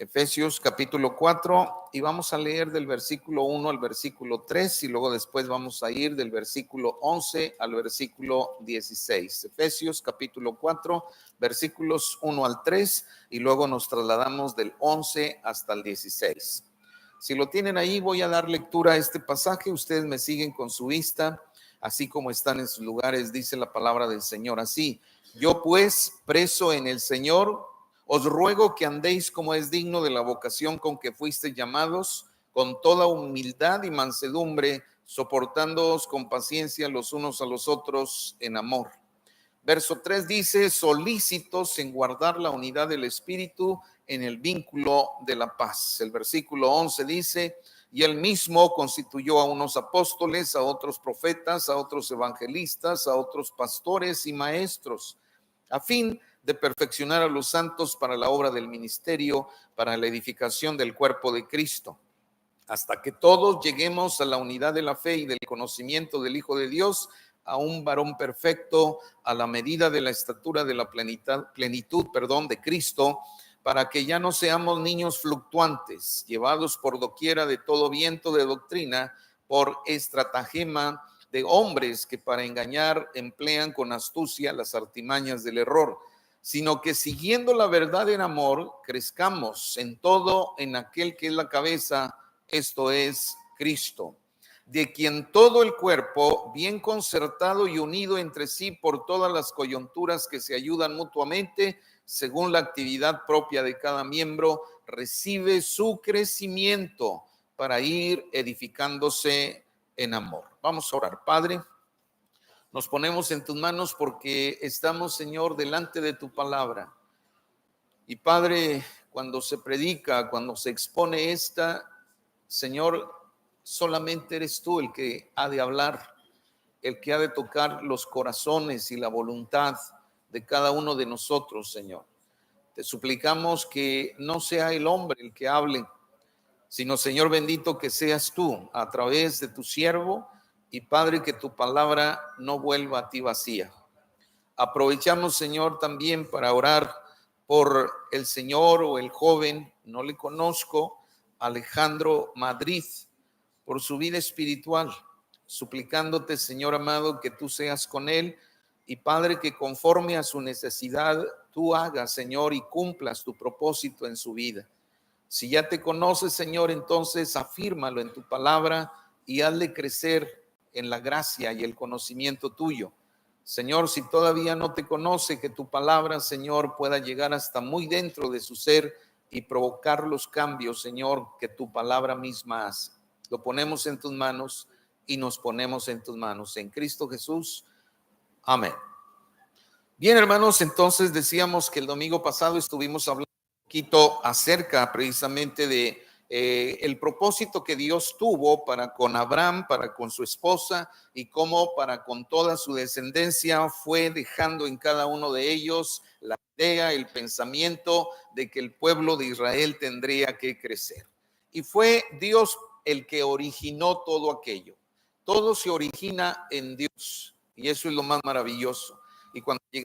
Efesios capítulo 4, y vamos a leer del versículo 1 al versículo 3 y luego después vamos a ir del versículo 11 al versículo 16. Efesios capítulo 4, versículos 1 al 3 y luego nos trasladamos del 11 hasta el 16. Si lo tienen ahí, voy a dar lectura a este pasaje. Ustedes me siguen con su vista, así como están en sus lugares, dice la palabra del Señor así. Yo pues, preso en el Señor, os ruego que andéis como es digno de la vocación con que fuisteis llamados, con toda humildad y mansedumbre, soportándoos con paciencia los unos a los otros en amor. Verso 3 dice, solícitos en guardar la unidad del Espíritu en el vínculo de la paz. El versículo 11 dice, y él mismo constituyó a unos apóstoles, a otros profetas, a otros evangelistas, a otros pastores y maestros, a fin de perfeccionar a los santos para la obra del ministerio, para la edificación del cuerpo de Cristo, hasta que todos lleguemos a la unidad de la fe y del conocimiento del Hijo de Dios, a un varón perfecto, a la medida de la estatura de la plenitud de Cristo, para que ya no seamos niños fluctuantes, llevados por doquiera de todo viento de doctrina, por estratagema de hombres que para engañar emplean con astucia las artimañas del error, sino que siguiendo la verdad en amor, crezcamos en todo en aquel que es la cabeza, esto es Cristo, de quien todo el cuerpo, bien concertado y unido entre sí por todas las coyunturas que se ayudan mutuamente, según la actividad propia de cada miembro, recibe su crecimiento para ir edificándose en amor. Vamos a orar. Padre, nos ponemos en tus manos porque estamos, Señor, delante de tu palabra. Y Padre, cuando se predica, cuando se expone esta, Señor, solamente eres tú el que ha de hablar, el que ha de tocar los corazones y la voluntad de cada uno de nosotros, Señor. Te suplicamos que no sea el hombre el que hable, sino, Señor bendito, que seas tú a través de tu siervo, y Padre, que tu palabra no vuelva a ti vacía. Aprovechamos, Señor, también para orar por el Señor o el joven, no le conozco, Alejandro Madrid, por su vida espiritual, suplicándote, Señor amado, que tú seas con él, y Padre, que conforme a su necesidad tú hagas, Señor, y cumplas tu propósito en su vida. Si ya te conoces, Señor, entonces afírmalo en tu palabra y hazle crecer en la gracia y el conocimiento tuyo. Señor, si todavía no te conoce, que tu palabra, Señor, pueda llegar hasta muy dentro de su ser y provocar los cambios, Señor, que tu palabra misma hace. Lo ponemos en tus manos y nos ponemos en tus manos. En Cristo Jesús. Amén. Bien, hermanos, entonces decíamos que el domingo pasado estuvimos hablando un poquito acerca precisamente de el propósito que Dios tuvo para con Abraham, para con su esposa, y cómo para con toda su descendencia fue dejando en cada uno de ellos la idea, el pensamiento de que el pueblo de Israel tendría que crecer. Y fue Dios el que originó todo aquello. Todo se origina en Dios, y eso es lo más maravilloso. Y cuando llega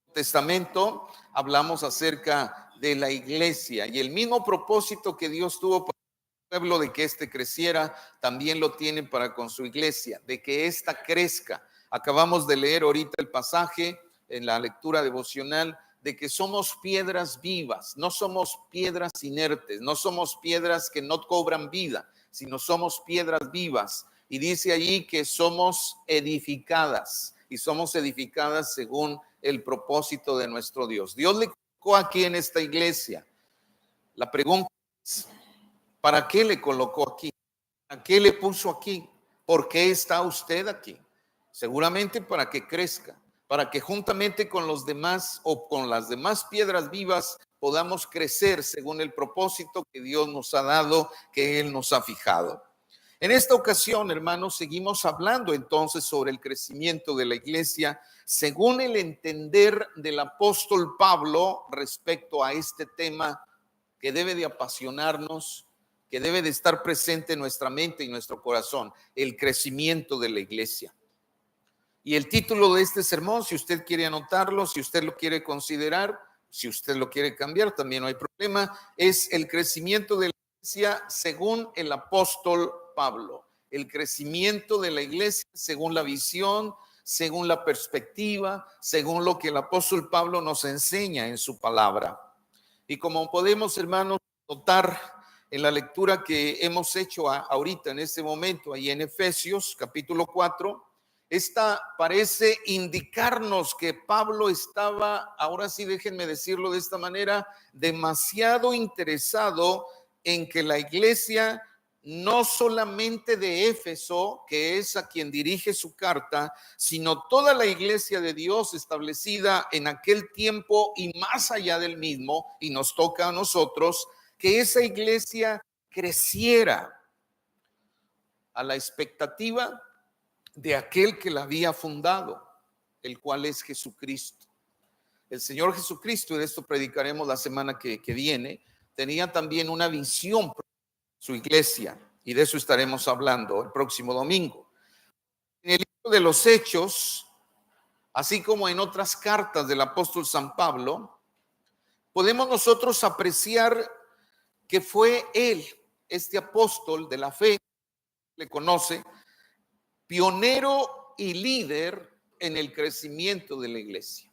el Testamento, hablamos acerca de la iglesia, y el mismo propósito que Dios tuvo para el pueblo de que éste creciera, también lo tiene para con su iglesia, de que ésta crezca. Acabamos de leer ahorita el pasaje en la lectura devocional de que somos piedras vivas, no somos piedras inertes, no somos piedras que no cobran vida, sino somos piedras vivas. Y dice allí que somos edificadas, y somos edificadas según el propósito de nuestro Dios. Dios le colocó aquí en esta iglesia. La pregunta es, ¿para qué le colocó aquí? ¿A qué le puso aquí? ¿Por qué está usted aquí? Seguramente para que crezca, para que juntamente con los demás o con las demás piedras vivas podamos crecer según el propósito que Dios nos ha dado, que Él nos ha fijado. En esta ocasión, hermanos, seguimos hablando entonces sobre el crecimiento de la iglesia según el entender del apóstol Pablo respecto a este tema que debe de apasionarnos, que debe de estar presente en nuestra mente y nuestro corazón, el crecimiento de la iglesia. Y el título de este sermón, si usted quiere anotarlo, si usted lo quiere considerar, si usted lo quiere cambiar, también no hay problema, es el crecimiento de la iglesia según el apóstol Pablo. El crecimiento de la iglesia según la visión, según la perspectiva, según lo que el apóstol Pablo nos enseña en su palabra. Y como podemos, hermanos, notar en la lectura que hemos hecho ahorita en este momento, ahí en Efesios capítulo 4, esta parece indicarnos que Pablo estaba, ahora sí déjenme decirlo de esta manera, demasiado interesado en que la iglesia, no solamente de Éfeso, que es a quien dirige su carta, sino toda la iglesia de Dios establecida en aquel tiempo y más allá del mismo, y nos toca a nosotros, que esa iglesia creciera a la expectativa de aquel que la había fundado, el cual es Jesucristo. El Señor Jesucristo, y de esto predicaremos la semana que viene, tenía también una visión para su iglesia, y de eso estaremos hablando el próximo domingo. En el libro de los Hechos, así como en otras cartas del apóstol San Pablo, podemos nosotros apreciar que fue él, este apóstol de la fe, le conoce, pionero y líder en el crecimiento de la iglesia.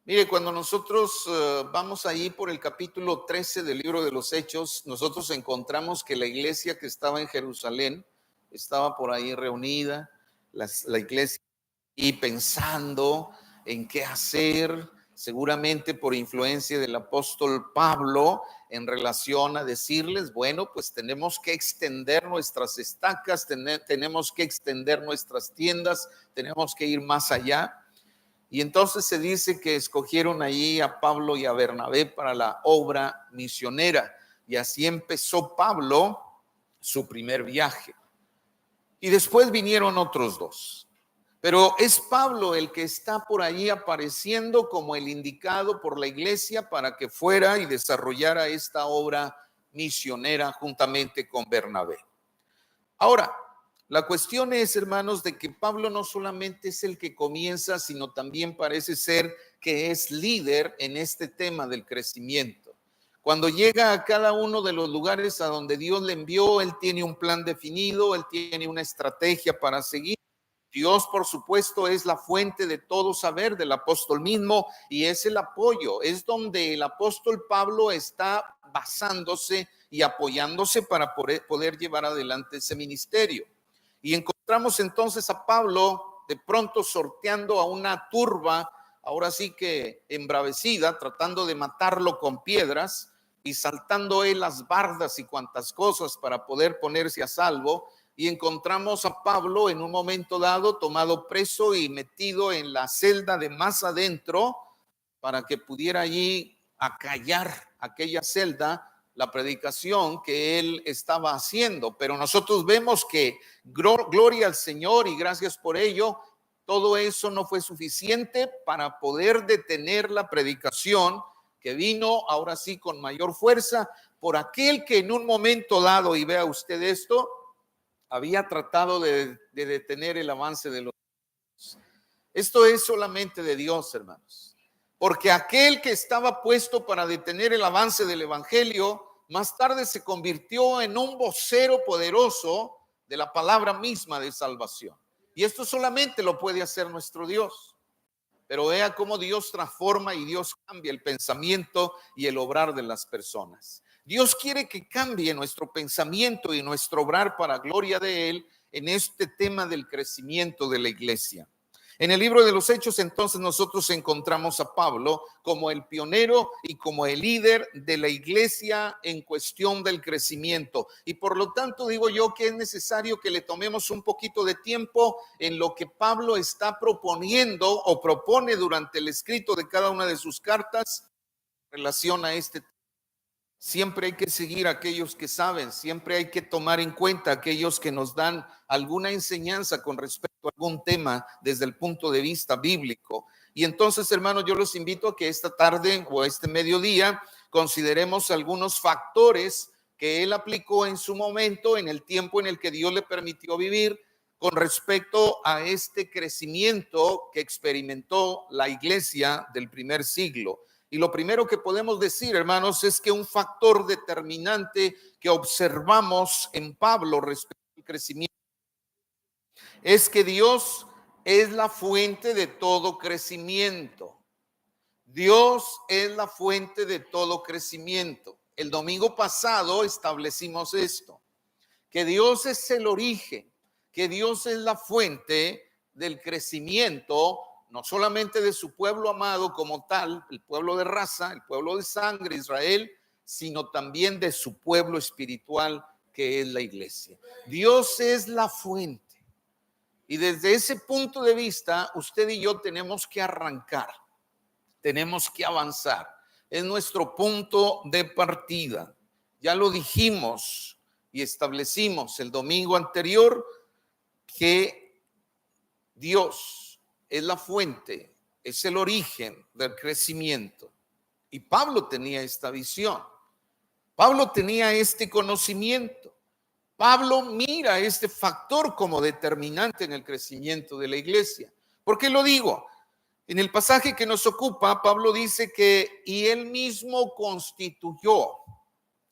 Mire, cuando nosotros vamos ahí por el capítulo 13 del libro de los Hechos, nosotros encontramos que la iglesia que estaba en Jerusalén estaba por ahí reunida, la iglesia y pensando en qué hacer, seguramente por influencia del apóstol Pablo, en relación a decirles, bueno, pues tenemos que extender nuestras estacas, tenemos que extender nuestras tiendas, tenemos que ir más allá. Y entonces se dice que escogieron allí a Pablo y a Bernabé para la obra misionera. Y así empezó Pablo su primer viaje. Y después vinieron otros dos. Pero es Pablo el que está por allí apareciendo como el indicado por la iglesia para que fuera y desarrollara esta obra misionera juntamente con Bernabé. Ahora, la cuestión es, hermanos, de que Pablo no solamente es el que comienza, sino también parece ser que es líder en este tema del crecimiento. Cuando llega a cada uno de los lugares a donde Dios le envió, él tiene un plan definido, él tiene una estrategia para seguir. Dios, por supuesto, es la fuente de todo saber del apóstol mismo y es el apoyo, es donde el apóstol Pablo está basándose y apoyándose para poder llevar adelante ese ministerio. Y encontramos entonces a Pablo de pronto sorteando a una turba, ahora sí que embravecida, tratando de matarlo con piedras y saltando él las bardas y cuantas cosas para poder ponerse a salvo. Y encontramos a Pablo en un momento dado tomado preso y metido en la celda de más adentro para que pudiera allí acallar aquella celda la predicación que él estaba haciendo. Pero nosotros vemos que gloria al Señor y gracias por ello, todo eso no fue suficiente para poder detener la predicación que vino ahora sí con mayor fuerza por aquel que en un momento dado, y vea usted esto, había tratado de detener el avance de los niños. Esto es solamente de Dios, hermanos, porque aquel que estaba puesto para detener el avance del evangelio, más tarde se convirtió en un vocero poderoso de la palabra misma de salvación. Y esto solamente lo puede hacer nuestro Dios. Pero vea cómo Dios transforma y Dios cambia el pensamiento y el obrar de las personas. Dios quiere que cambie nuestro pensamiento y nuestro obrar para gloria de Él en este tema del crecimiento de la iglesia. En el libro de los Hechos, entonces, nosotros encontramos a Pablo como el pionero y como el líder de la iglesia en cuestión del crecimiento. Y por lo tanto, digo yo que es necesario que le tomemos un poquito de tiempo en lo que Pablo está proponiendo o propone durante el escrito de cada una de sus cartas en relación a este tema. Siempre hay que seguir a aquellos que saben, siempre hay que tomar en cuenta a aquellos que nos dan alguna enseñanza con respecto a algún tema desde el punto de vista bíblico. Y entonces, hermanos, yo los invito a que esta tarde o este mediodía consideremos algunos factores que él aplicó en su momento, en el tiempo en el que Dios le permitió vivir, con respecto a este crecimiento que experimentó la iglesia del primer siglo. Y lo primero que podemos decir, hermanos, es que un factor determinante que observamos en Pablo respecto al crecimiento es que Dios es la fuente de todo crecimiento. Dios es la fuente de todo crecimiento. El domingo pasado establecimos esto, que Dios es el origen, que Dios es la fuente del crecimiento, no solamente de su pueblo amado como tal, el pueblo de raza, el pueblo de sangre, Israel, sino también de su pueblo espiritual, que es la iglesia. Dios es la fuente. Y desde ese punto de vista, usted y yo tenemos que arrancar, tenemos que avanzar. Es nuestro punto de partida. Ya lo dijimos y establecimos el domingo anterior que Dios es la fuente, es el origen del crecimiento. Y Pablo tenía esta visión. Pablo tenía este conocimiento. Pablo mira este factor como determinante en el crecimiento de la iglesia. ¿Por qué lo digo? En el pasaje que nos ocupa, Pablo dice que y él mismo constituyó.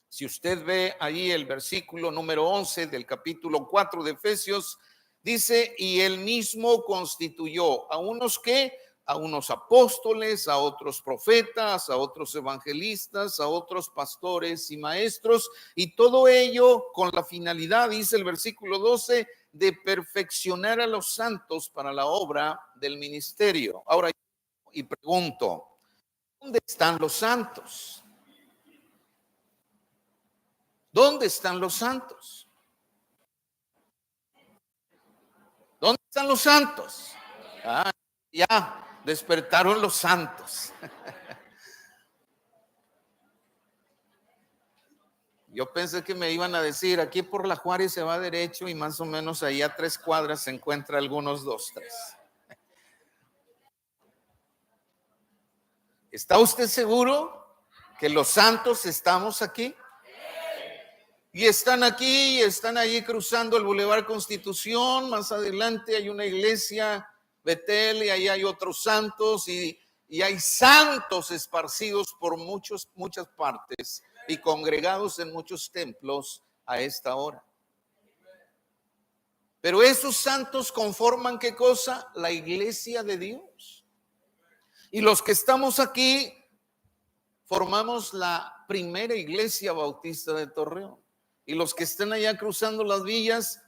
Si usted ve ahí el versículo número 11 del capítulo 4 de Efesios, dice, y él mismo constituyó a unos que, a unos apóstoles, a otros profetas, a otros evangelistas, a otros pastores y maestros, y todo ello con la finalidad, dice el versículo 12, de perfeccionar a los santos para la obra del ministerio. Ahora, y pregunto, ¿dónde están los santos? ¿Dónde están los santos? ¿Dónde están los santos? Ah, ya despertaron los santos. Yo pensé que me iban a decir, aquí por la Juárez se va derecho y más o menos ahí a 3 cuadras se encuentra algunos 2, 3. ¿Está usted seguro que los santos estamos aquí? Y están aquí, están allí cruzando el Boulevard Constitución, más adelante hay una iglesia, Betel, y ahí hay otros santos, y hay santos esparcidos por muchas partes y congregados en muchos templos a esta hora. Pero esos santos conforman ¿qué cosa? La iglesia de Dios. Y los que estamos aquí formamos la primera iglesia bautista de Torreón. Y los que estén allá cruzando las vías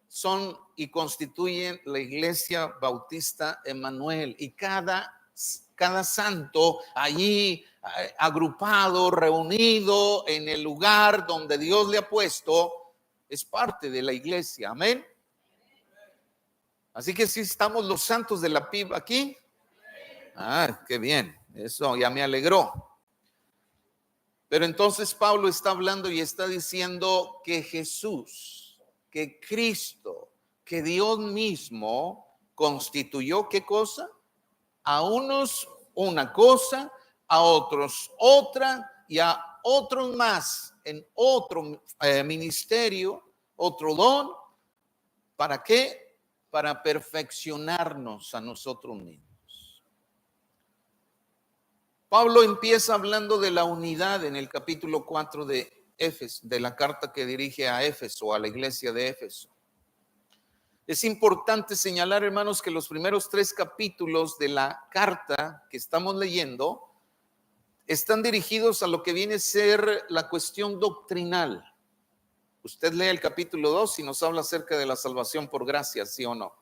son y constituyen la iglesia bautista Emanuel. Y cada santo allí agrupado, reunido en el lugar donde Dios le ha puesto, es parte de la iglesia. Amén. Así que si estamos los santos de la PIB aquí. Ah, qué bien. Eso ya me alegró. Pero entonces Pablo está hablando y está diciendo que Jesús, que Cristo, que Dios mismo constituyó ¿qué cosa? A unos una cosa, a otros otra y a otros más en otro ministerio, otro don. ¿Para qué? Para perfeccionarnos a nosotros mismos. Pablo empieza hablando de la unidad en el capítulo 4 de Éfeso, de la carta que dirige a Éfeso, a la iglesia de Éfeso. Es importante señalar, hermanos, que los primeros 3 capítulos de la carta que estamos leyendo están dirigidos a lo que viene a ser la cuestión doctrinal. Usted lee el capítulo 2 y nos habla acerca de la salvación por gracia, ¿sí o no?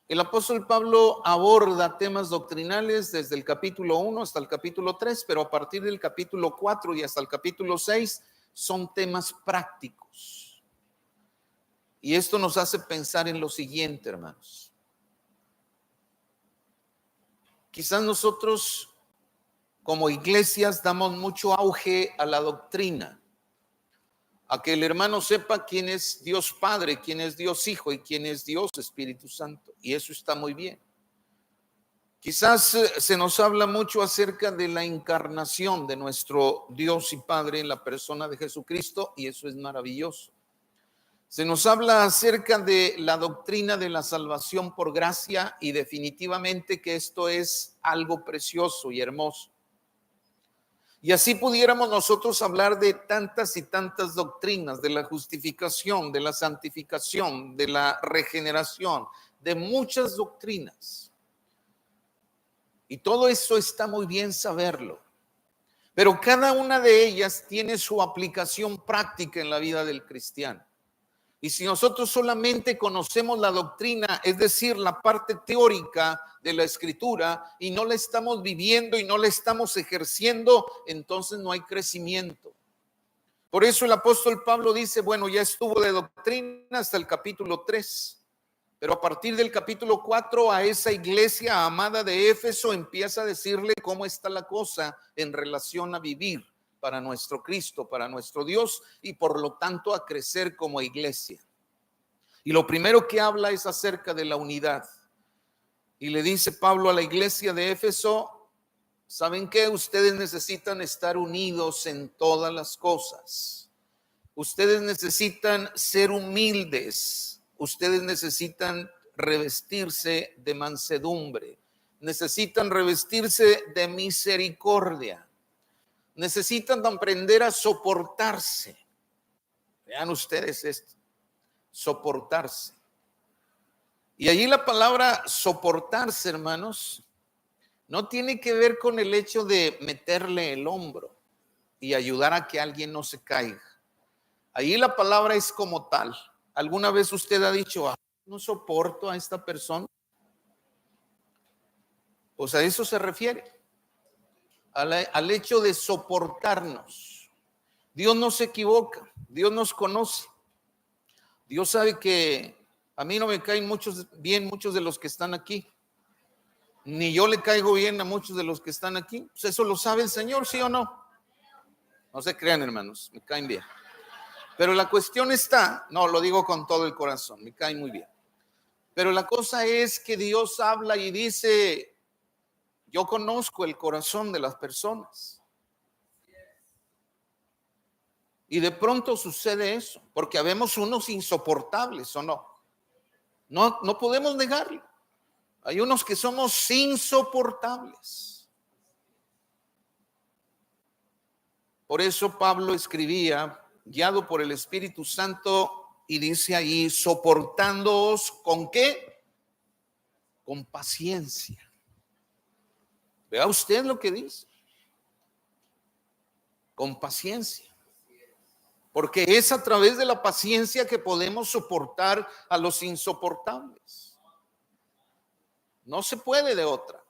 El apóstol Pablo aborda temas doctrinales desde el capítulo 1 hasta el capítulo 3, pero a partir del capítulo 4 y hasta el capítulo 6 son temas prácticos. Y esto nos hace pensar en lo siguiente, hermanos. Quizás nosotros como iglesias damos mucho auge a la doctrina, a que el hermano sepa quién es Dios Padre, quién es Dios Hijo y quién es Dios Espíritu Santo. Y eso está muy bien. Quizás se nos habla mucho acerca de la encarnación de nuestro Dios y Padre en la persona de Jesucristo, y eso es maravilloso. Se nos habla acerca de la doctrina de la salvación por gracia y definitivamente que esto es algo precioso y hermoso. Y así pudiéramos nosotros hablar de tantas y tantas doctrinas, de la justificación, de la santificación, de la regeneración, de muchas doctrinas. Y todo eso está muy bien saberlo. Pero cada una de ellas tiene su aplicación práctica en la vida del cristiano. Y si nosotros solamente conocemos la doctrina, es decir, la parte teórica de la escritura, y no la estamos viviendo y no la estamos ejerciendo, entonces no hay crecimiento. Por eso el apóstol Pablo dice, bueno, ya estuvo de doctrina hasta el capítulo 3, pero a partir del capítulo 4 a esa iglesia amada de Éfeso empieza a decirle cómo está la cosa en relación a vivir para nuestro Cristo, para nuestro Dios, y por lo tanto a crecer como iglesia. Y lo primero que habla es acerca de la unidad. Y le dice Pablo a la iglesia de Éfeso, ¿saben qué? Ustedes necesitan estar unidos en todas las cosas. Ustedes necesitan ser humildes. Ustedes necesitan revestirse de mansedumbre. Necesitan revestirse de misericordia. Necesitan aprender a soportarse. Vean ustedes esto, soportarse. Y allí la palabra soportarse, hermanos, no tiene que ver con el hecho de meterle el hombro y ayudar a que alguien no se caiga. Allí la palabra es como tal. ¿Alguna vez usted ha dicho, no soporto a esta persona? Pues a eso se refiere, al hecho de soportarnos. Dios no se equivoca, Dios nos conoce. Dios sabe que a mí no me caen bien muchos de los que están aquí. Ni yo le caigo bien a muchos de los que están aquí. Pues eso lo sabe el Señor, ¿sí o no? No se crean, hermanos, me caen bien. Pero la cuestión está, no, lo digo con todo el corazón, me caen muy bien. Pero la cosa es que Dios habla y dice, yo conozco el corazón de las personas. Y de pronto sucede eso, porque habemos unos insoportables, ¿o no? No podemos negarlo. Hay unos que somos insoportables. Por eso Pablo escribía, guiado por el Espíritu Santo, y dice ahí, soportándoos, ¿con qué? Con paciencia. Vea usted lo que dice. Con paciencia. Porque es a través de la paciencia que podemos soportar a los insoportables. No se puede de otra.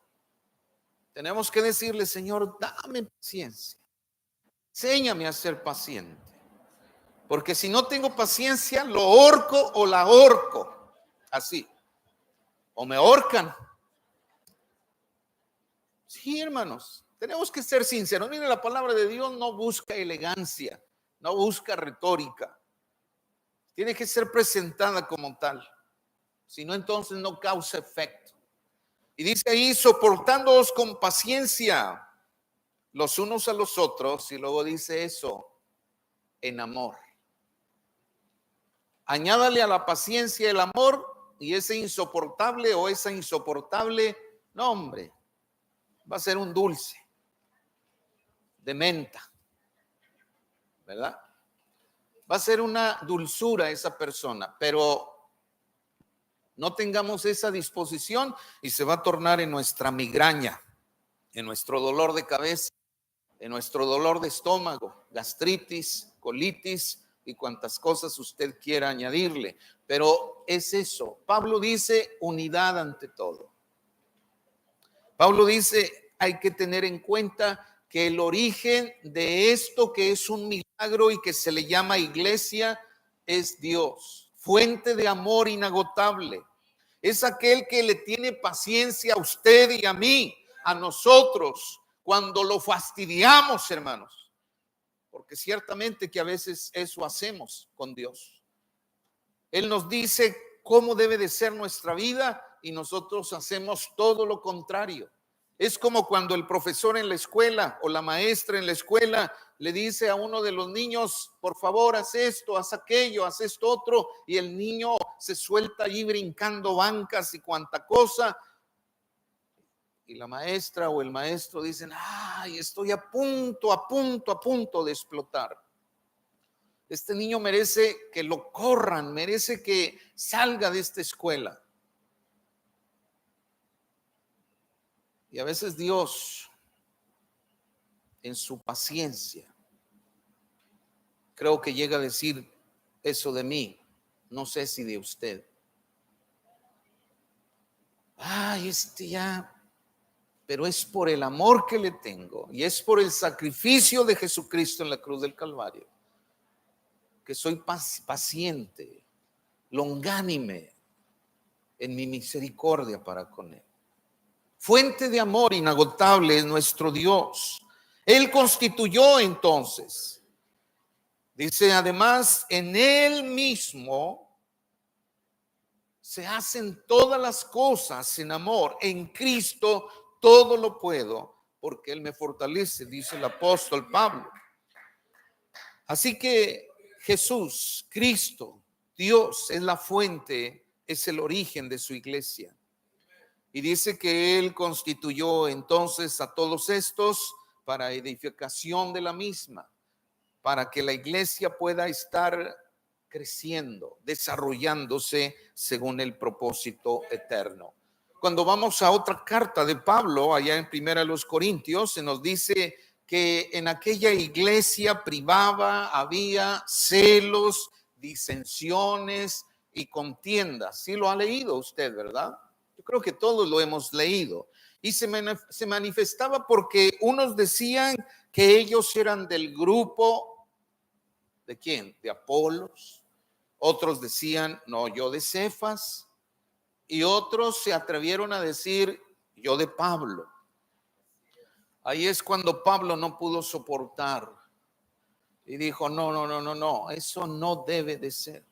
Tenemos que decirle, Señor, dame paciencia. Enséñame a ser paciente. Porque si no tengo paciencia, lo ahorco o la ahorco. Así. O me ahorcan. Sí, hermanos. Tenemos que ser sinceros. Miren, la palabra de Dios no busca elegancia. No busca retórica. Tiene que ser presentada como tal. Si no, entonces no causa efecto. Y dice ahí, soportándoos con paciencia los unos a los otros. Y luego dice eso, en amor. Añádale a la paciencia el amor y ese insoportable o esa insoportable, no hombre, va a ser un dulce de menta, ¿verdad? Va a ser una dulzura esa persona, pero no tengamos esa disposición y se va a tornar en nuestra migraña, en nuestro dolor de cabeza, en nuestro dolor de estómago, gastritis, colitis y cuantas cosas usted quiera añadirle. Pero es eso. Pablo dice unidad ante todo. Pablo dice hay que tener en cuenta que el origen de esto que es un milagro y que se le llama iglesia es Dios, fuente de amor inagotable. Es aquel que le tiene paciencia a usted y a mí, a nosotros, cuando lo fastidiamos, hermanos. Porque ciertamente que a veces eso hacemos con Dios. Él nos dice cómo debe de ser nuestra vida y nosotros hacemos todo lo contrario. Es como cuando el profesor en la escuela o la maestra en la escuela le dice a uno de los niños, por favor, haz esto, haz aquello, haz esto otro, y el niño se suelta allí brincando bancas y cuanta cosa, y la maestra o el maestro dicen, ay, estoy a punto de explotar. Este niño merece que lo corran, merece que salga de esta escuela. Y a veces Dios, en su paciencia, creo que llega a decir eso de mí, no sé si de usted. Ay, ya, pero es por el amor que le tengo y es por el sacrificio de Jesucristo en la cruz del Calvario, que soy paciente, longánime en mi misericordia para con él. Fuente de amor inagotable es nuestro Dios. Él constituyó entonces, dice además, en él mismo se hacen todas las cosas en amor. En Cristo todo lo puedo porque él me fortalece, dice el apóstol Pablo. Así que Jesús, Cristo, Dios es la fuente, es el origen de su iglesia. Y dice que él constituyó entonces a todos estos para edificación de la misma, para que la iglesia pueda estar creciendo, desarrollándose según el propósito eterno. Cuando vamos a otra carta de Pablo, allá en Primera de los Corintios, se nos dice que en aquella iglesia privada había celos, disensiones y contiendas. Sí lo ha leído usted, ¿verdad? Yo creo que todos lo hemos leído. Y se manifestaba porque unos decían que ellos eran del grupo, ¿de quién? De Apolos. Otros decían, no, yo de Cefas. Y otros se atrevieron a decir, yo de Pablo. Ahí es cuando Pablo no pudo soportar y dijo, no, eso no debe de ser.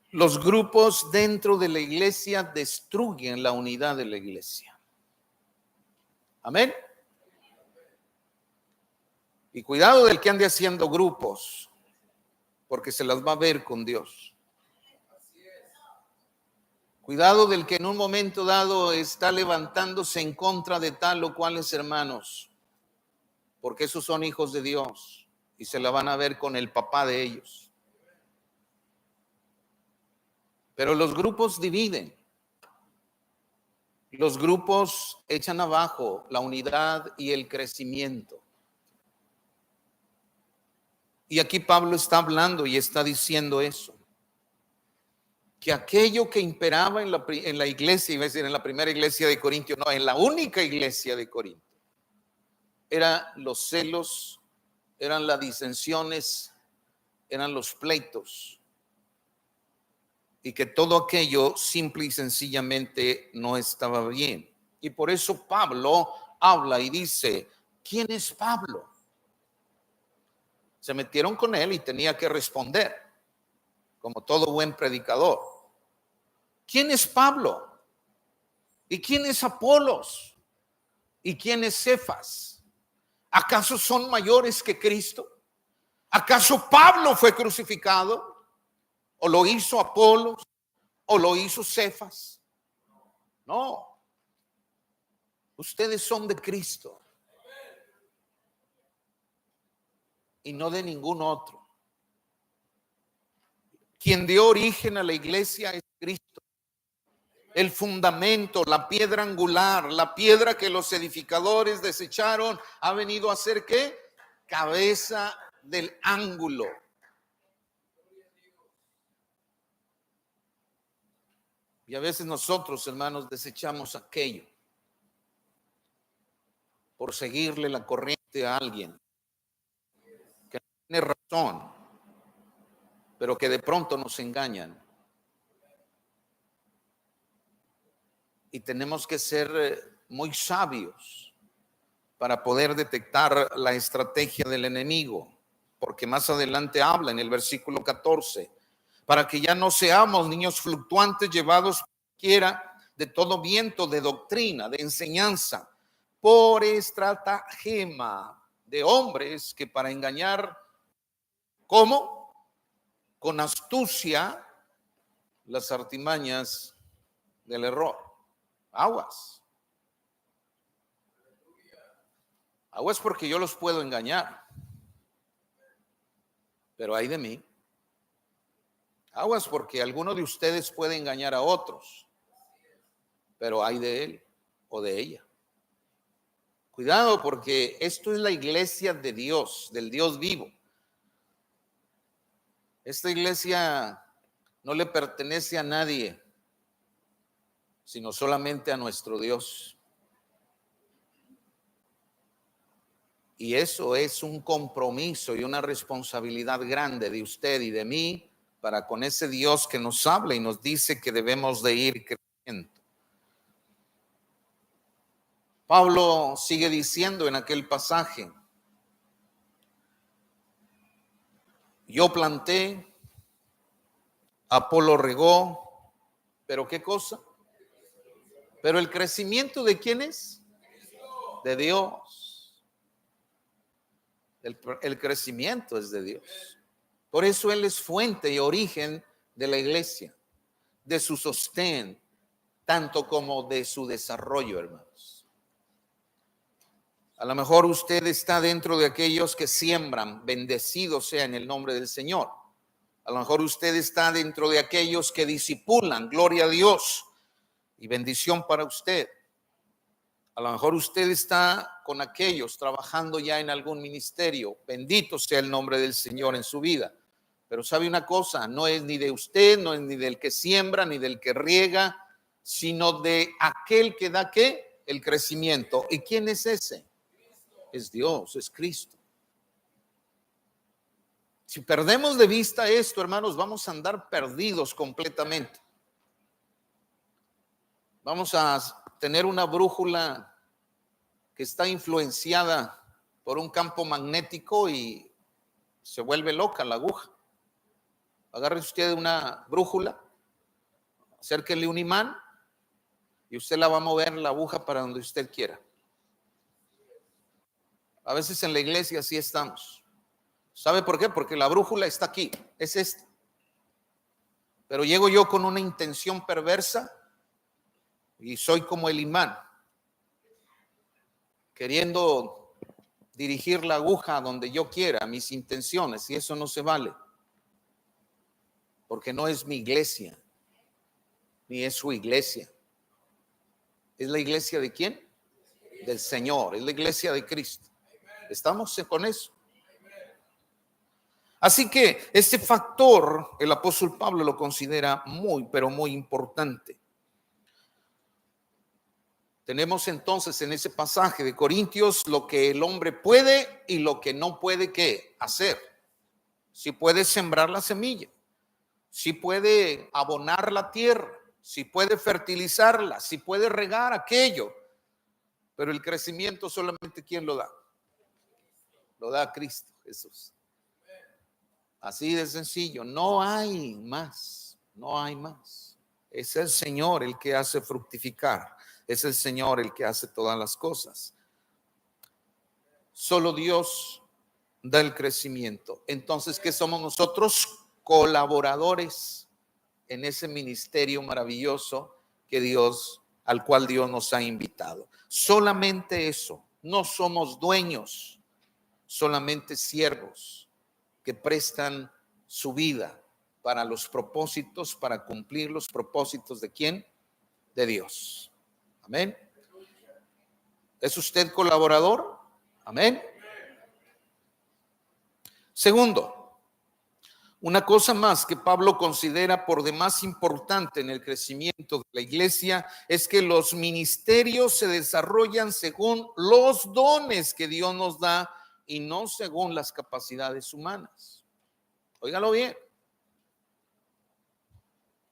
Los grupos dentro de la iglesia destruyen la unidad de la iglesia. Amén. Y cuidado del que ande haciendo grupos, porque se las va a ver con Dios. Cuidado del que en un momento dado está levantándose en contra de tal o cuales hermanos, porque esos son hijos de Dios y se la van a ver con el papá de ellos. Pero los grupos dividen. Los grupos echan abajo la unidad y el crecimiento. Y aquí Pablo está hablando y está diciendo eso. Que aquello que imperaba en la iglesia, iba a decir en la primera iglesia de Corintio, no, en la única iglesia de Corinto, eran los celos, eran las disensiones, eran los pleitos. Y que todo aquello simple y sencillamente no estaba bien. Y por eso Pablo habla y dice, ¿quién es Pablo? Se metieron con él y tenía que responder, como todo buen predicador. ¿Quién es Pablo? ¿Y quién es Apolos? ¿Y quién es Cefas? ¿Acaso son mayores que Cristo? ¿Acaso Pablo fue crucificado? ¿O lo hizo Apolos? ¿O lo hizo Cefas? No. Ustedes son de Cristo. Y no de ningún otro. Quien dio origen a la iglesia es Cristo. El fundamento, la piedra angular, la piedra que los edificadores desecharon, ha venido a ser ¿qué? Cabeza del ángulo. Y a veces nosotros, hermanos, desechamos aquello por seguirle la corriente a alguien que no tiene razón, pero que de pronto nos engañan. Y tenemos que ser muy sabios para poder detectar la estrategia del enemigo, porque más adelante habla en el versículo 14, para que ya no seamos niños fluctuantes llevados quiera de todo viento de doctrina, de enseñanza, por estratagema de hombres que para engañar, ¿cómo? Con astucia, las artimañas del error. Aguas. Aguas porque yo los puedo engañar, pero ay de mí. Aguas porque alguno de ustedes puede engañar a otros, pero ay de él o de ella. Cuidado porque esto es la iglesia de Dios, del Dios vivo. Esta iglesia no le pertenece a nadie, sino solamente a nuestro Dios. Y eso es un compromiso y una responsabilidad grande de usted y de mí para con ese Dios que nos habla y nos dice que debemos de ir creciendo. Pablo sigue diciendo en aquel pasaje: yo planté, Apolo regó, pero ¿qué cosa? Pero el crecimiento ¿de quién es? De Dios. El crecimiento es de Dios. Por eso Él es fuente y origen de la iglesia, de su sostén, tanto como de su desarrollo, hermanos. A lo mejor usted está dentro de aquellos que siembran, bendecido sea en el nombre del Señor. A lo mejor usted está dentro de aquellos que disipulan, gloria a Dios y bendición para usted. A lo mejor usted está con aquellos trabajando ya en algún ministerio, bendito sea el nombre del Señor en su vida. Pero sabe una cosa, no es ni de usted, no es ni del que siembra, ni del que riega, sino de aquel que da ¿qué? El crecimiento. ¿Y quién es ese? Es Dios, es Cristo. Si perdemos de vista esto, hermanos, vamos a andar perdidos completamente. Vamos a tener una brújula que está influenciada por un campo magnético y se vuelve loca la aguja. Agarre usted una brújula, acérquele un imán y usted la va a mover la aguja para donde usted quiera. A veces en la iglesia así estamos. ¿Sabe por qué? Porque la brújula está aquí, es esta. Pero llego yo con una intención perversa y soy como el imán, queriendo dirigir la aguja donde yo quiera, mis intenciones, y eso no se vale. Porque no es mi iglesia, ni es su iglesia. ¿Es la iglesia de quién? Del Señor, es la iglesia de Cristo. ¿Estamos con eso? Así que este factor el apóstol Pablo lo considera muy, pero muy importante. Tenemos entonces en ese pasaje de Corintios lo que el hombre puede y lo que no puede ¿qué? Hacer. Si puede sembrar la semilla, si puede abonar la tierra, si puede fertilizarla, si puede regar aquello, pero el crecimiento solamente ¿quién lo da? Lo da Cristo Jesús. Así de sencillo, no hay más, no hay más. Es el Señor el que hace fructificar, es el Señor el que hace todas las cosas. Solo Dios da el crecimiento. Entonces, ¿qué somos nosotros? Colaboradores en ese ministerio maravilloso que Dios, al cual Dios nos ha invitado. Solamente eso, no somos dueños, solamente siervos que prestan su vida para los propósitos, para cumplir los propósitos ¿de quién? De Dios. Amén. ¿Es usted colaborador? Amén. Segundo, una cosa más que Pablo considera por demás importante en el crecimiento de la iglesia es que los ministerios se desarrollan según los dones que Dios nos da y no según las capacidades humanas. Óigalo bien.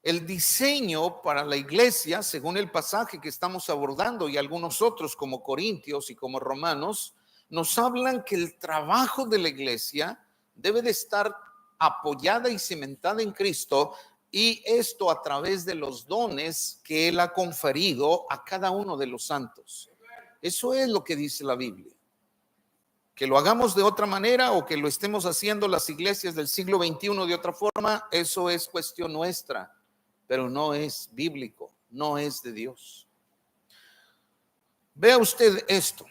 El diseño para la iglesia, según el pasaje que estamos abordando y algunos otros como Corintios y como Romanos, nos hablan que el trabajo de la iglesia debe de estar apoyada y cimentada en Cristo y esto a través de los dones que Él ha conferido a cada uno de los santos. Eso es lo que dice la Biblia. Que lo hagamos de otra manera o que lo estemos haciendo las iglesias del siglo XXI de otra forma, eso es cuestión nuestra, pero no es bíblico, no es de Dios. Vea usted esto.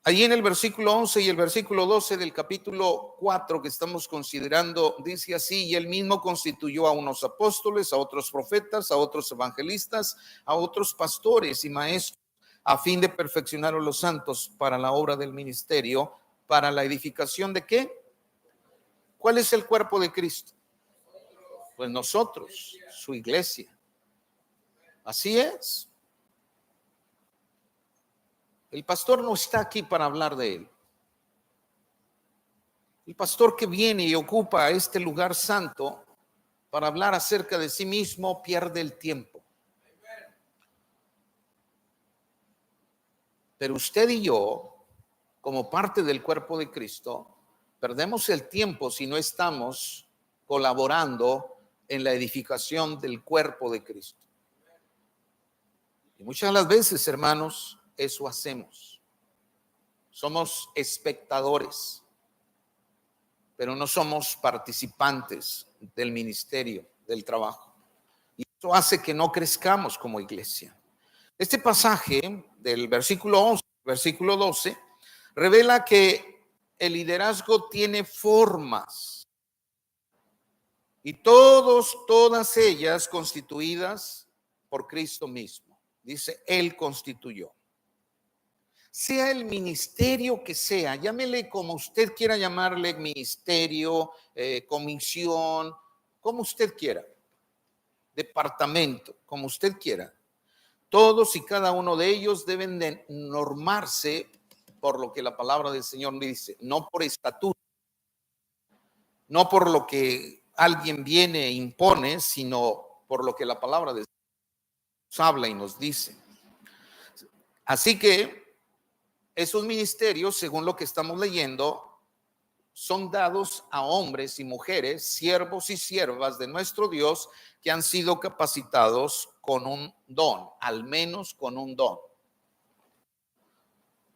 Allí en el versículo 11 y el versículo 12 del capítulo 4 que estamos considerando, dice así: y él mismo constituyó a unos apóstoles, a otros profetas, a otros evangelistas, a otros pastores y maestros, a fin de perfeccionar a los santos para la obra del ministerio, para la edificación ¿de qué? ¿Cuál es el cuerpo de Cristo? Pues nosotros, su iglesia. Así es. El pastor no está aquí para hablar de él. El pastor que viene y ocupa este lugar santo para hablar acerca de sí mismo pierde el tiempo. Pero usted y yo, como parte del cuerpo de Cristo, perdemos el tiempo si no estamos colaborando en la edificación del cuerpo de Cristo. Y muchas de las veces, hermanos, eso hacemos. Somos espectadores, pero no somos participantes del ministerio, del trabajo. Y eso hace que no crezcamos como iglesia. Este pasaje del versículo 11, versículo 12, revela que el liderazgo tiene formas y todas ellas constituidas por Cristo mismo. Dice, Él constituyó. Sea el ministerio que sea, llámele como usted quiera llamarle, ministerio, comisión, como usted quiera, departamento, como usted quiera. Todos y cada uno de ellos deben de normarse por lo que la palabra del Señor dice, no por estatuto, no por lo que alguien viene e impone, sino por lo que la palabra del Señor nos habla y nos dice. Así que esos ministerios, según lo que estamos leyendo, son dados a hombres y mujeres, siervos y siervas de nuestro Dios, que han sido capacitados con un don, al menos con un don.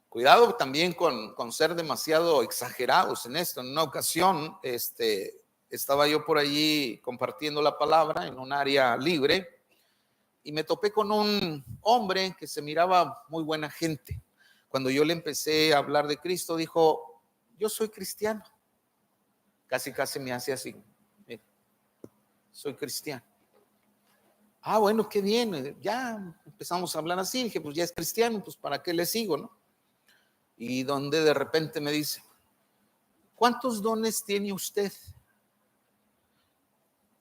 Cuidado también con ser demasiado exagerados en esto. En una ocasión, estaba yo por allí compartiendo la palabra en un área libre y me topé con un hombre que se miraba muy buena gente. Cuando yo le empecé a hablar de Cristo, dijo, yo soy cristiano. Casi me hace así, soy cristiano. Ah, bueno, qué bien, ya empezamos a hablar así, dije, pues ya es cristiano, pues ¿para qué le sigo, no? Y donde de repente me dice, ¿cuántos dones tiene usted?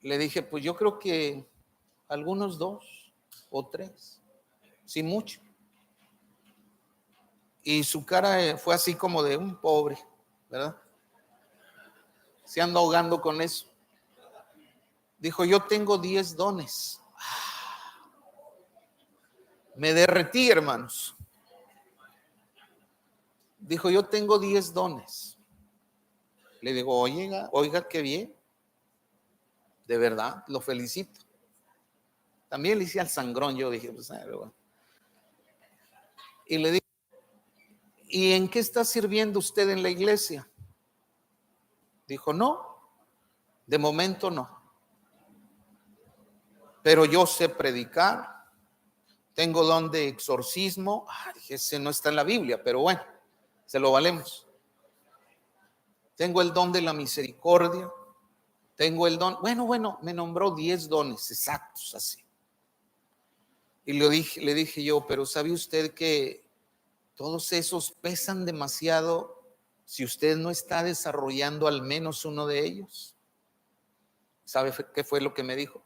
Le dije, pues yo creo que algunos 2 o 3, sí mucho. Y su cara fue así como de un pobre, ¿verdad? Se anda ahogando con eso. Dijo, yo tengo 10 dones. Me derretí, hermanos. Dijo, yo tengo 10 dones. Le digo, oiga, qué bien. De verdad, lo felicito. También le hice al sangrón, yo dije, pues, bueno. Y le dije, ¿y en qué está sirviendo usted en la iglesia? Dijo, no, de momento no. Pero yo sé predicar, tengo don de exorcismo. Dije, ese no está en la Biblia, pero bueno, se lo valemos. Tengo el don de la misericordia, tengo el don, bueno, me nombró 10 dones exactos así. Y le dije yo, pero ¿sabe usted que todos esos pesan demasiado si usted no está desarrollando al menos uno de ellos? ¿Sabe qué fue lo que me dijo?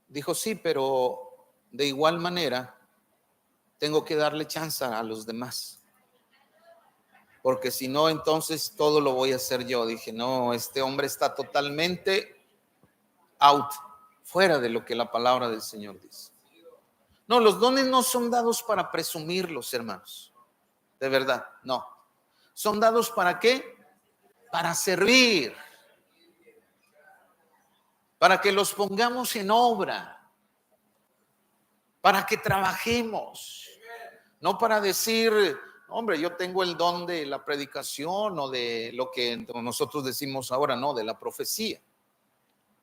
Dijo, sí, pero de igual manera tengo que darle chance a los demás. Porque si no, entonces todo lo voy a hacer yo. Dije, no, este hombre está totalmente out, fuera de lo que la palabra del Señor dice. No, los dones no son dados para presumirlos, hermanos. De verdad, no. ¿Son dados para qué? Para servir. para que los pongamos en obra, para que trabajemos, no para decir, hombre, yo tengo el don de la predicación o de lo que nosotros decimos ahora, no, de la profecía.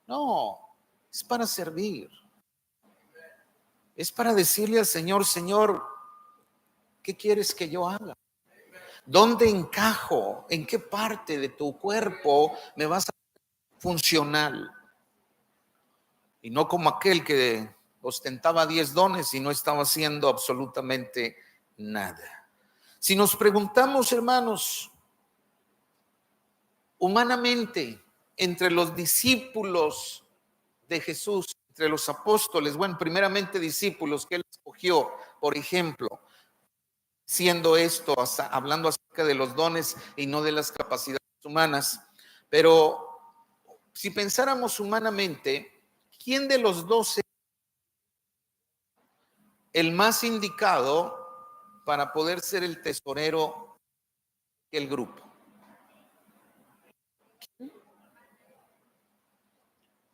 No, es para servir. Es para decirle al Señor, Señor, ¿qué quieres que yo haga? ¿Dónde encajo? ¿En qué parte de tu cuerpo me vas a funcional? Y no como aquel que ostentaba 10 dones y no estaba haciendo absolutamente nada. Si nos preguntamos, hermanos, humanamente, entre los discípulos de Jesús, entre los apóstoles, bueno, primeramente discípulos que él escogió, por ejemplo, siendo esto, hablando acerca de los dones y no de las capacidades humanas, pero si pensáramos humanamente, ¿quién de los 12 el más indicado para poder ser el tesorero del grupo?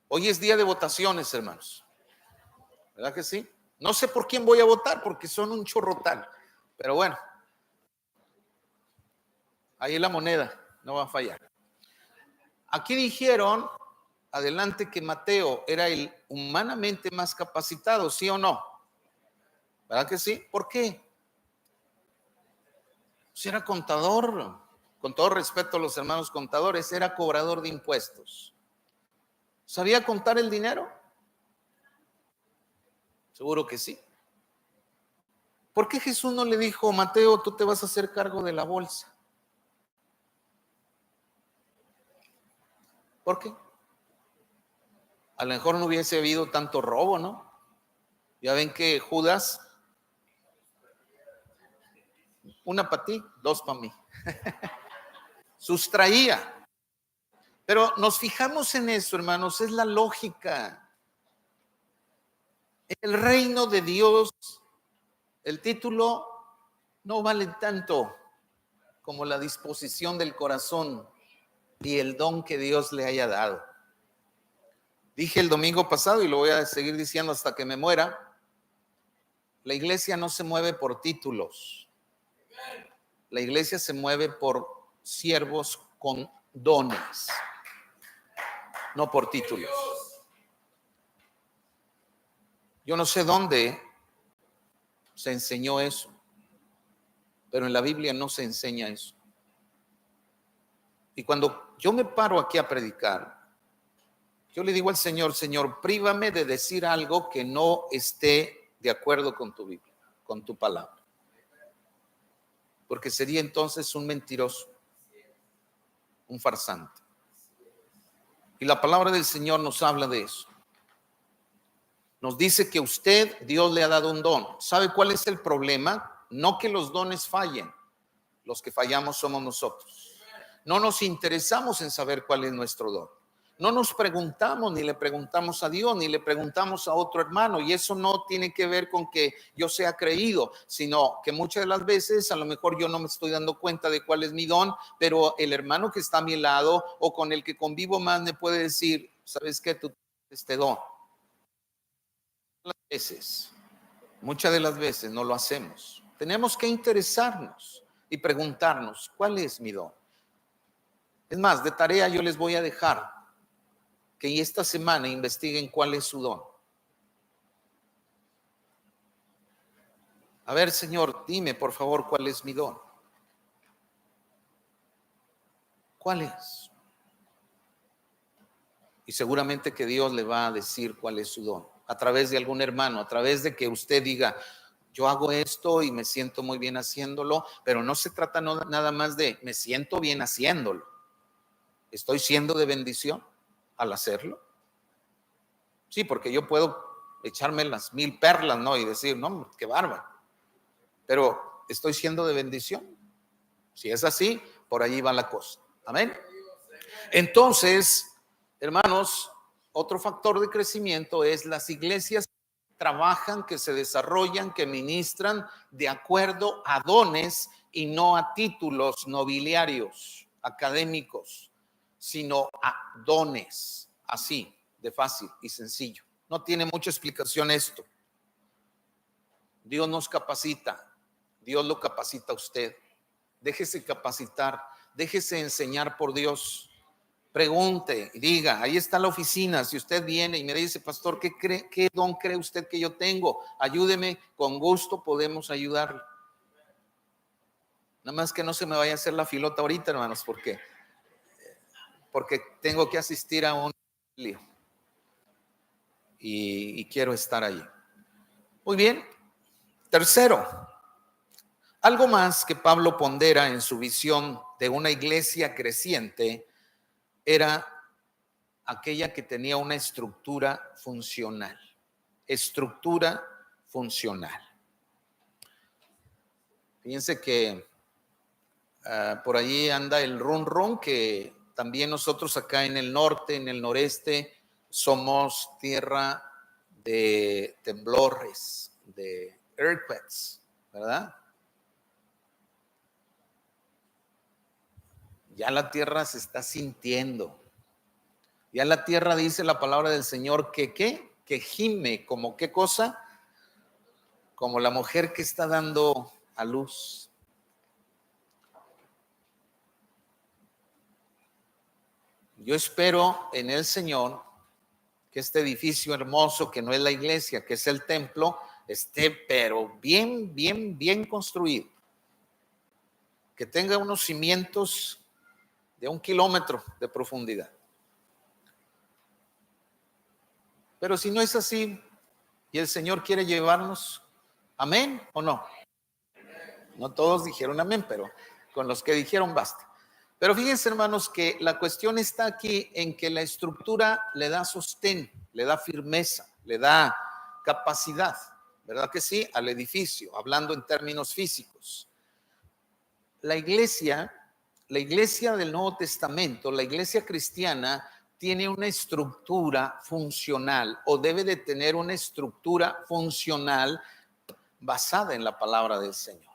Hoy es día de votaciones, hermanos. ¿Verdad que sí? No sé por quién voy a votar porque son un chorrotal. Pero bueno, ahí la moneda no va a fallar. Aquí dijeron, adelante, que Mateo era el humanamente más capacitado, ¿sí o no? ¿Verdad que sí? ¿Por qué? Si era contador, con todo respeto a los hermanos contadores, era cobrador de impuestos. ¿Sabía contar el dinero? Seguro que sí. ¿Por qué Jesús no le dijo, Mateo, tú te vas a hacer cargo de la bolsa? ¿Por qué? A lo mejor no hubiese habido tanto robo, ¿no? Ya ven que Judas, una para ti, dos para mí, sustraía. Pero nos fijamos en eso, hermanos, es la lógica. En el reino de Dios, el título no vale tanto como la disposición del corazón y el don que Dios le haya dado. Dije el domingo pasado y lo voy a seguir diciendo hasta que me muera, la iglesia no se mueve por títulos. La iglesia se mueve por siervos con dones, no por títulos. Yo no sé dónde se enseñó eso, pero en la Biblia no se enseña eso. Y cuando yo me paro aquí a predicar, yo le digo al Señor, Señor, prívame de decir algo que no esté de acuerdo con tu Biblia, con tu palabra. Porque sería entonces un mentiroso, un farsante. Y la palabra del Señor nos habla de eso. Nos dice que usted, Dios le ha dado un don. ¿Sabe cuál es el problema? No que los dones fallen. Los que fallamos somos nosotros. No nos interesamos en saber cuál es nuestro don. No nos preguntamos, ni le preguntamos a Dios, ni le preguntamos a otro hermano. Y eso no tiene que ver con que yo sea creído, sino que muchas de las veces a lo mejor yo no me estoy dando cuenta de cuál es mi don, pero el hermano que está a mi lado o con el que convivo más me puede decir, ¿sabes qué? Tú tienes este don. Muchas de las veces no lo hacemos. Tenemos que interesarnos y preguntarnos, ¿cuál es mi don? Es más, de tarea yo les voy a dejar que esta semana investiguen cuál es su don. A ver, Señor, dime por favor cuál es mi don. ¿Cuál es? Y seguramente que Dios le va a decir cuál es su don. A través de algún hermano, a través de que usted diga, yo hago esto y me siento muy bien haciéndolo, pero no se trata nada más de me siento bien haciéndolo. ¿Estoy siendo de bendición al hacerlo? Sí, porque yo puedo echarme las 1000 perlas, ¿no? Y decir, no, qué bárbaro. Pero ¿estoy siendo de bendición? Si es así, por allí va la cosa. Amén. Entonces, hermanos, otro factor de crecimiento es las iglesias que trabajan, que se desarrollan, que ministran de acuerdo a dones y no a títulos nobiliarios, académicos, sino a dones, así. de fácil y sencillo. No tiene mucha explicación esto. Dios nos capacita, Dios lo capacita a usted. Déjese capacitar, déjese enseñar por Dios. Pregunte y diga, ahí está la oficina. Si usted viene y me dice, pastor, ¿qué don cree usted que yo tengo? Ayúdeme, con gusto podemos ayudarle. Nada más que no se me vaya a hacer la filota ahorita, hermanos, porque tengo que asistir a un lío y quiero estar allí. Muy bien. Tercero, algo más que Pablo pondera en su visión de una iglesia creciente era aquella que tenía una estructura funcional. Estructura funcional. Fíjense que por allí anda el run que también nosotros acá en el norte, en el noreste, somos tierra de temblores, de earthquakes, ¿verdad? Ya la tierra se está sintiendo. Ya la tierra dice la palabra del Señor que ¿qué? Que gime, como qué cosa, como la mujer que está dando a luz. Yo espero en el Señor que este edificio hermoso, que no es la iglesia, que es el templo, esté pero bien, bien, bien construido. Que tenga unos cimientos de 1 kilómetro de profundidad. Pero si no es así y el Señor quiere llevarnos, ¿amén o no? No todos dijeron amén, pero con los que dijeron basta. Pero fíjense, hermanos, que la cuestión está aquí en que la estructura le da sostén, le da firmeza, le da capacidad, ¿verdad que sí? Al edificio, hablando en términos físicos. La iglesia del Nuevo Testamento, la iglesia cristiana, tiene una estructura funcional o debe de tener una estructura funcional basada en la palabra del Señor.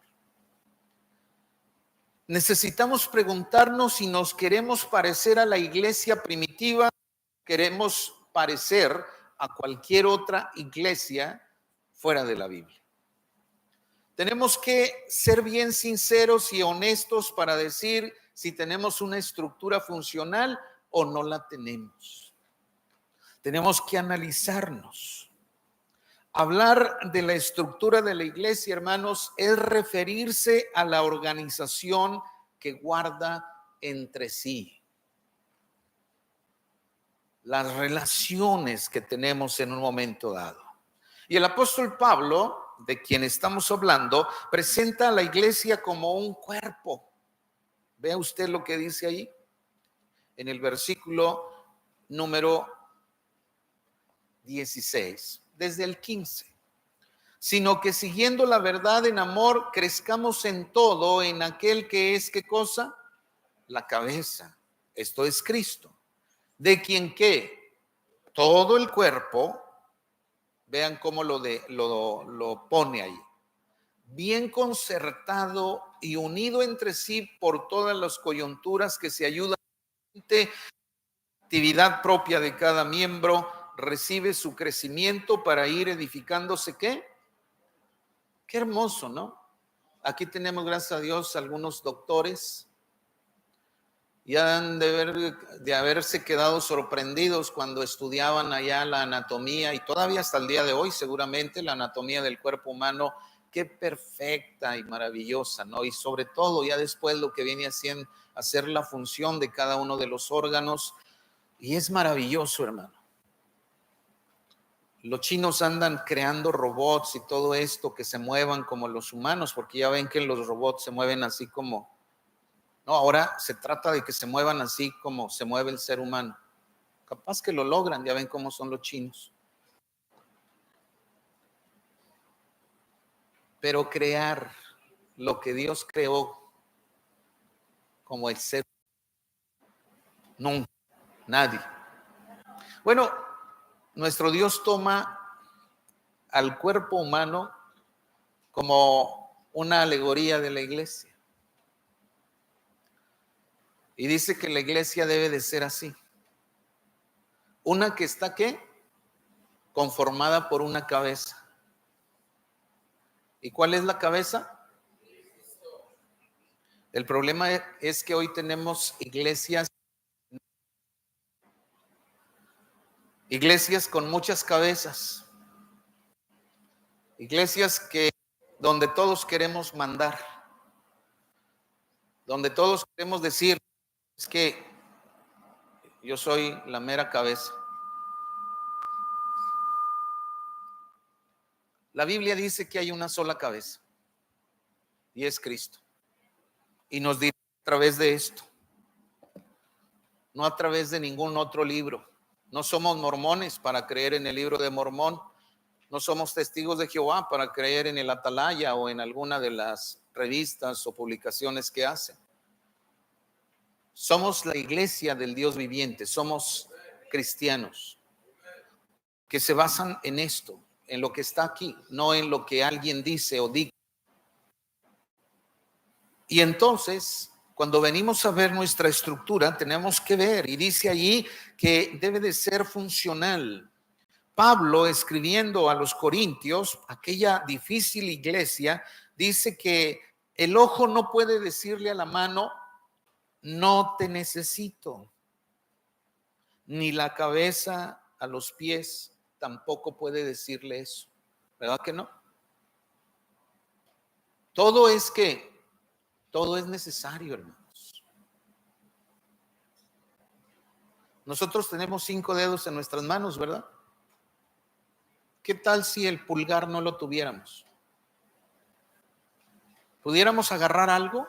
Necesitamos preguntarnos si nos queremos parecer a la iglesia primitiva, queremos parecer a cualquier otra iglesia fuera de la Biblia. Tenemos que ser bien sinceros y honestos para decir si tenemos una estructura funcional o no la tenemos. Tenemos que analizarnos. Hablar de la estructura de la iglesia, hermanos, es referirse a la organización que guarda entre sí. Las relaciones que tenemos en un momento dado. Y el apóstol Pablo, de quien estamos hablando, presenta a la iglesia como un cuerpo. Vea usted lo que dice ahí en el versículo número 16, desde el 15. Sino que siguiendo la verdad en amor, crezcamos en todo en aquel que es, ¿qué cosa? La cabeza. Esto es Cristo. De quien que todo el cuerpo, vean cómo lo pone ahí, bien concertado y unido entre sí por todas las coyunturas que se ayudan, actividad propia de cada miembro, recibe su crecimiento para ir edificándose, ¿qué? Qué hermoso, ¿no? Aquí tenemos, gracias a Dios, algunos doctores y han de haberse quedado sorprendidos cuando estudiaban allá la anatomía y todavía hasta el día de hoy seguramente la anatomía del cuerpo humano, qué perfecta y maravillosa, ¿no? Y sobre todo ya después lo que viene a ser la función de cada uno de los órganos, y es maravilloso, hermano. Los chinos andan creando robots y todo esto que se muevan como los humanos, porque ya ven que los robots se mueven así como... No, ahora se trata de que se muevan así como se mueve el ser humano. Capaz que lo logran, ya ven cómo son los chinos. Pero crear lo que Dios creó como el ser, nunca, nadie. Bueno, nuestro Dios toma al cuerpo humano como una alegoría de la iglesia. Y dice que la iglesia debe de ser así. Una que está, ¿qué? Conformada por una cabeza. ¿Y cuál es la cabeza? El problema es que hoy tenemos iglesias con muchas cabezas, iglesias donde todos queremos mandar, donde todos queremos decir, es que yo soy la mera cabeza. La Biblia dice que hay una sola cabeza y es Cristo. Y nos dice a través de esto, no a través de ningún otro libro. No somos mormones para creer en el libro de Mormón. No somos testigos de Jehová para creer en el Atalaya o en alguna de las revistas o publicaciones que hacen. Somos la iglesia del Dios viviente. Somos cristianos que se basan en esto, en lo que está aquí, no en lo que alguien dice o diga. Y entonces, cuando venimos a ver nuestra estructura, tenemos que ver, y dice allí que debe de ser funcional. Pablo, escribiendo a los Corintios, aquella difícil iglesia, dice que el ojo no puede decirle a la mano, no te necesito, ni la cabeza a los pies tampoco puede decirle eso. ¿Verdad que no? Todo es necesario, hermanos. Nosotros tenemos 5 dedos en nuestras manos, ¿verdad? ¿Qué tal si el pulgar no lo tuviéramos? ¿Pudiéramos agarrar algo?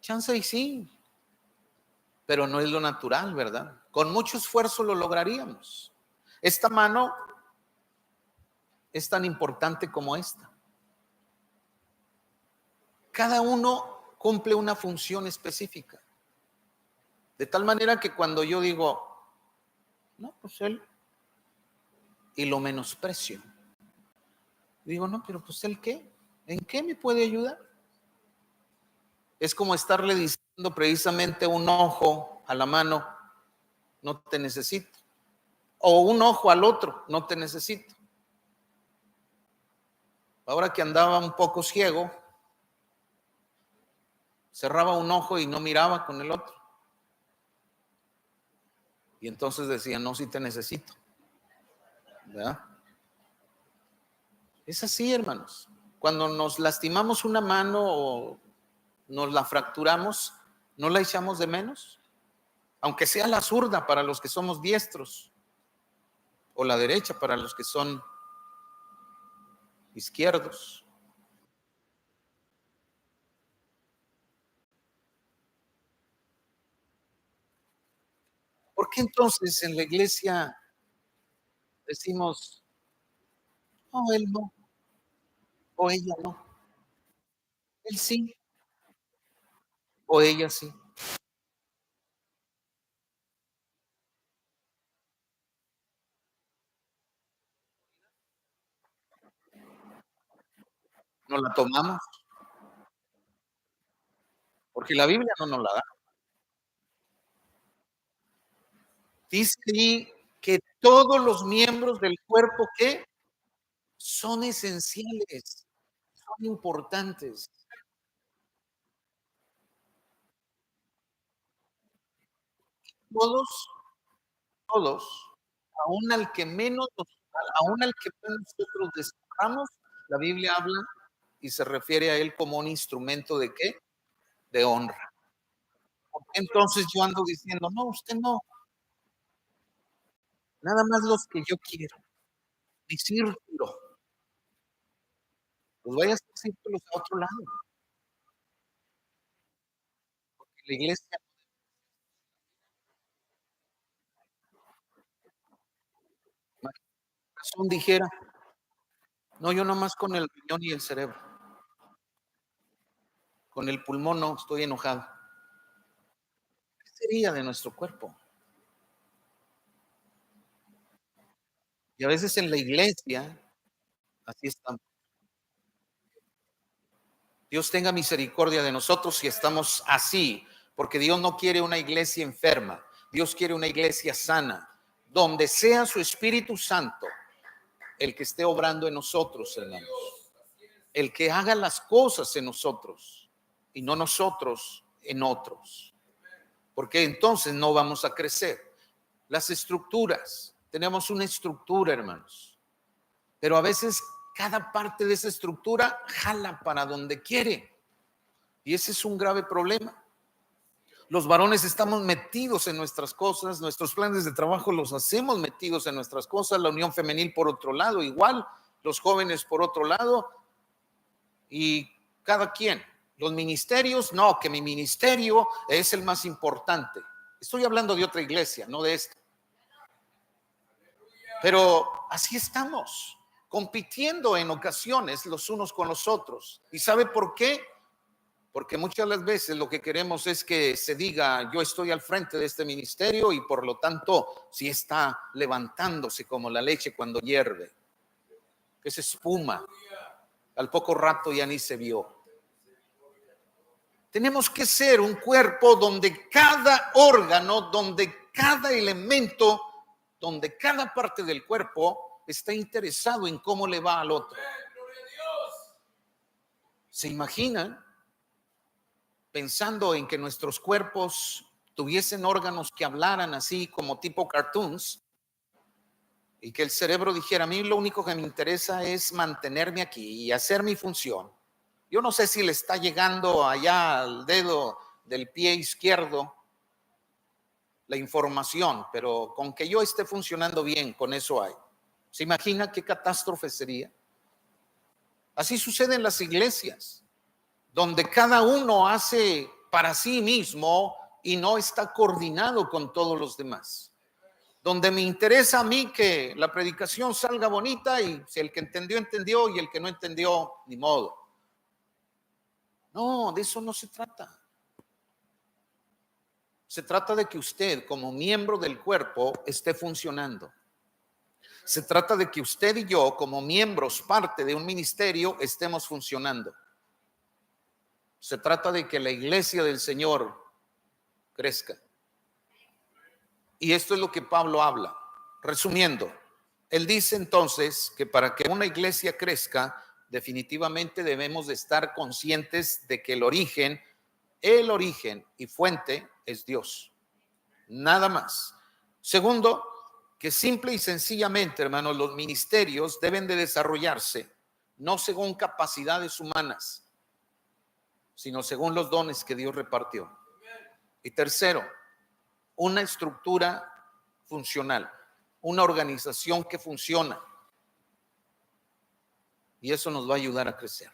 Chance y sí, pero no es lo natural, ¿verdad? Con mucho esfuerzo lo lograríamos. Esta mano es tan importante como esta. Cada uno cumple una función específica. De tal manera que cuando yo digo, no, pues él, y lo menosprecio, digo, no, pero pues él qué, ¿en qué me puede ayudar? Es como estarle diciendo precisamente un ojo a la mano, no te necesito. O un ojo al otro, no te necesito. Ahora que andaba un poco ciego, cerraba un ojo y no miraba con el otro. Y entonces decía, no, sí te necesito. ¿Verdad? Es así, hermanos. Cuando nos lastimamos una mano o nos la fracturamos, ¿no la echamos de menos? Aunque sea la zurda para los que somos diestros o la derecha para los que son izquierdos. ¿Por qué entonces en la iglesia decimos, no, él no, o ella no, él sí, o ella sí? No la tomamos porque la Biblia no nos la da. Dice ahí que todos los miembros del cuerpo que son esenciales, son importantes. Todos, todos, aún al que menos, aún al que menos nosotros destacamos, la Biblia habla y se refiere a él como un instrumento de ¿qué? De honra. Entonces yo ando diciendo, no, usted no, nada más los que yo quiero, mi círculo, pues vaya a hacer círculos a otro lado. La iglesia, razón dijera, no, yo nomás con el riñón y el cerebro, con el pulmón no, estoy enojado. ¿Qué sería de nuestro cuerpo? Y a veces en la iglesia, así estamos. Dios tenga misericordia de nosotros si estamos así, porque Dios no quiere una iglesia enferma. Dios quiere una iglesia sana, donde sea su Espíritu Santo el que esté obrando en nosotros, hermanos. El que haga las cosas en nosotros y no nosotros en otros. Porque entonces no vamos a crecer. Las estructuras, tenemos una estructura, hermanos, pero a veces cada parte de esa estructura jala para donde quiere, y ese es un grave problema. Los varones estamos metidos en nuestras cosas, nuestros planes de trabajo los hacemos metidos en nuestras cosas, la unión femenil por otro lado, igual, los jóvenes por otro lado, y cada quien. Los ministerios, no, que mi ministerio es el más importante. Estoy hablando de otra iglesia, no de esta. Pero así estamos, compitiendo en ocasiones los unos con los otros. ¿Y sabe por qué? Porque muchas de las veces lo que queremos es que se diga, yo estoy al frente de este ministerio y por lo tanto sí está levantándose como la leche cuando hierve, que se espuma, al poco rato ya ni se vio. Tenemos que ser un cuerpo donde cada órgano, donde cada elemento, donde cada parte del cuerpo está interesado en cómo le va al otro. ¿Se imaginan? Pensando en que nuestros cuerpos tuviesen órganos que hablaran así como tipo cartoons y que el cerebro dijera, a mí lo único que me interesa es mantenerme aquí y hacer mi función. Yo no sé si le está llegando allá al dedo del pie izquierdo la información, pero con que yo esté funcionando bien, con eso hay. ¿Se imagina qué catástrofe sería? Así sucede en las iglesias, donde cada uno hace para sí mismo y no está coordinado con todos los demás. Donde me interesa a mí que la predicación salga bonita y si el que entendió, entendió y el que no entendió, ni modo. No, de eso no se trata. Se trata de que usted, como miembro del cuerpo, esté funcionando. Se trata de que usted y yo, como miembros, parte de un ministerio, estemos funcionando. Se trata de que la iglesia del Señor crezca. Y esto es lo que Pablo habla. Resumiendo, él dice entonces que para que una iglesia crezca, definitivamente debemos de estar conscientes de que el origen y fuente es Dios. Nada más. Segundo, que simple y sencillamente, hermanos, los ministerios deben de desarrollarse no según capacidades humanas, sino según los dones que Dios repartió. Y tercero, una estructura funcional, una organización que funciona. Y eso nos va a ayudar a crecer.